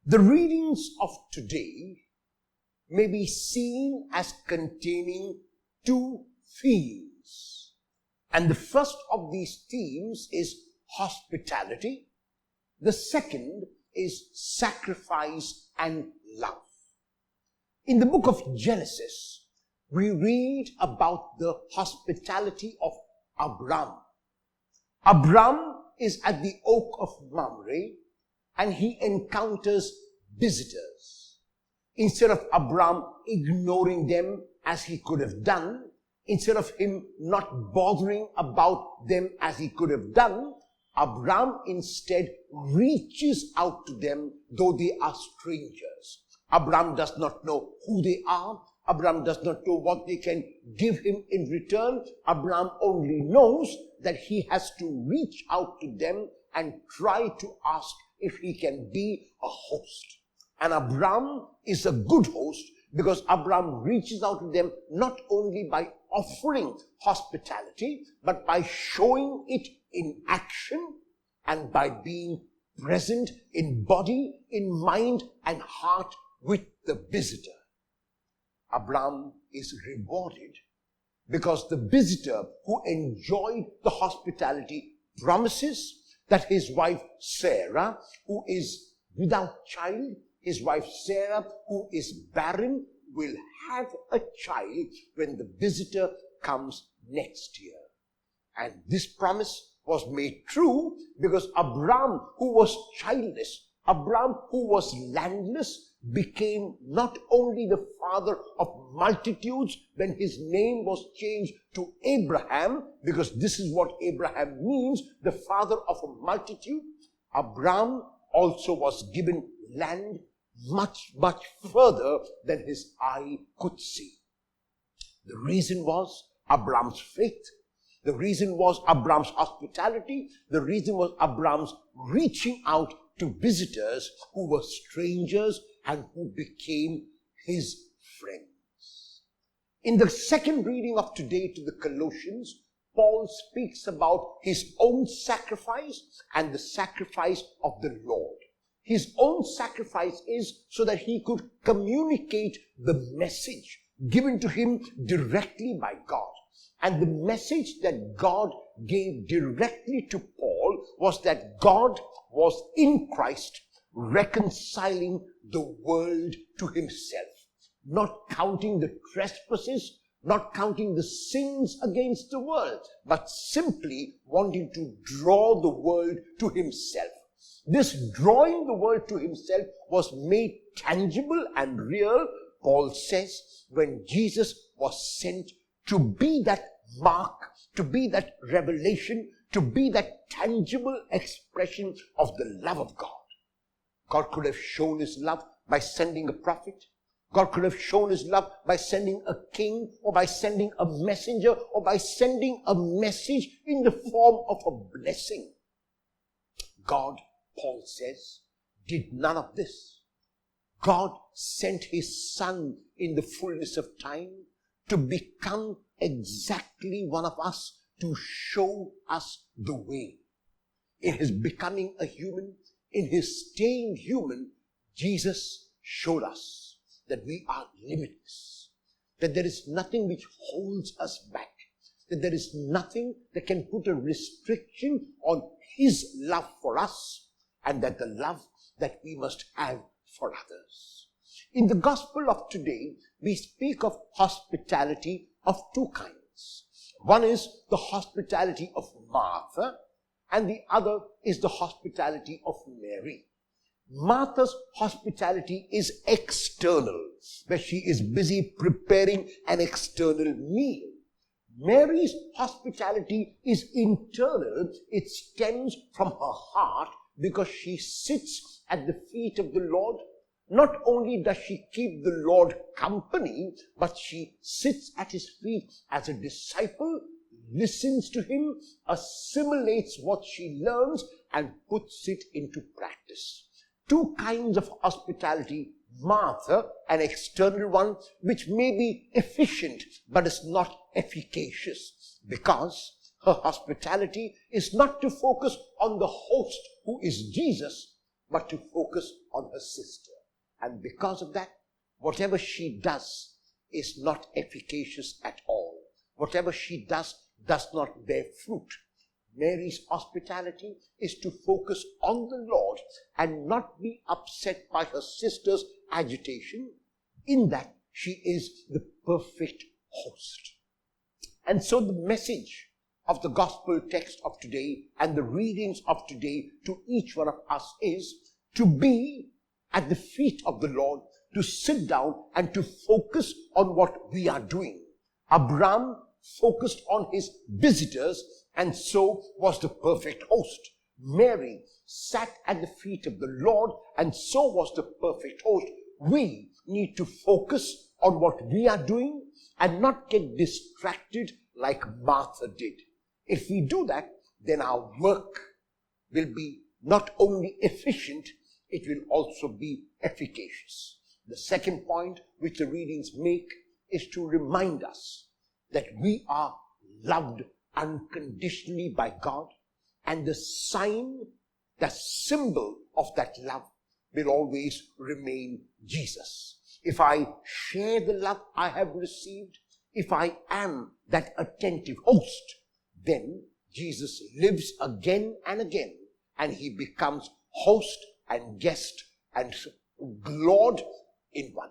The readings of today may be seen as containing two themes. And the first of these themes is hospitality. The second is sacrifice and love. In the book of Genesis, we read about the hospitality of Abram. Abram is at the oak of Mamre and he encounters visitors. Instead of Abram ignoring them as he could have done, instead of him not bothering about them as he could have done, Abram instead reaches out to them though they are strangers. Abram does not know who they are. Abram does not know what they can give him in return. Abram only knows that he has to reach out to them and try to ask if he can be a host. And Abram is a good host because Abram reaches out to them not only by offering hospitality, but by showing it in action and by being present in body, in mind, and heart with the visitor. Abram is rewarded because the visitor who enjoyed the hospitality promises that his wife Sarah, who is without child, his wife Sarah, who is barren, will have a child when the visitor comes next year. And this promise was made true because Abram, who was childless, Abram, who was landless, became not only the father of multitudes when his name was changed to Abraham, because this is what Abraham means, the father of a multitude. Abram also was given land much, much further than his eye could see. The reason was Abram's faith. The reason was Abram's hospitality. The reason was Abram's reaching out to visitors who were strangers and who became his friends. In the second reading of today to the Colossians, Paul speaks about his own sacrifice and the sacrifice of the Lord. His own sacrifice is so that he could communicate the message given to him directly by God. And the message that God gave directly to Paul was that God was in Christ reconciling the world to himself, not counting the trespasses, not counting the sins against the world, but simply wanting to draw the world to himself. This drawing the world to himself was made tangible and real, Paul says, when Jesus was sent to be that mark, to be that revelation, to be that tangible expression of the love of God. God could have shown his love by sending a prophet. God could have shown his love by sending a king, or by sending a messenger, or by sending a message in the form of a blessing. God, Paul says, did none of this. God sent his Son in the fullness of time to become exactly one of us, to show us the way. In his becoming a human, in his staying human, Jesus showed us that we are limitless, that there is nothing which holds us back, that there is nothing that can put a restriction on his love for us, and that the love that we must have for others. In the gospel of today, we speak of hospitality of two kinds. One is the hospitality of Martha, and the other is the hospitality of Mary. Martha's hospitality is external, where she is busy preparing an external meal. Mary's hospitality is internal. It stems from her heart because she sits at the feet of the Lord. Not only does she keep the Lord company, but she sits at his feet as a disciple, listens to him, assimilates what she learns, and puts it into practice. Two kinds of hospitality, Martha, an external one, which may be efficient, but is not efficacious, because her hospitality is not to focus on the host who is Jesus, but to focus on her sister. And because of that, whatever she does is not efficacious at all. Whatever she does not bear fruit. Mary's hospitality is to focus on the Lord and not be upset by her sister's agitation, in that she is the perfect host. And so the message of the gospel text of today and the readings of today to each one of us is to be at the feet of the Lord, to sit down and to focus on what we are doing. Abraham focused on his visitors and so was the perfect host. Mary sat at the feet of the Lord and so was the perfect host. We need to focus on what we are doing and not get distracted like Martha did. If we do that, then our work will be not only efficient, it will also be efficacious. The second point which the readings make is to remind us that we are loved unconditionally by God, and the sign, the symbol of that love will always remain Jesus. If I share the love I have received, if I am that attentive host, then Jesus lives again and again, and he becomes host and guest and Lord in one.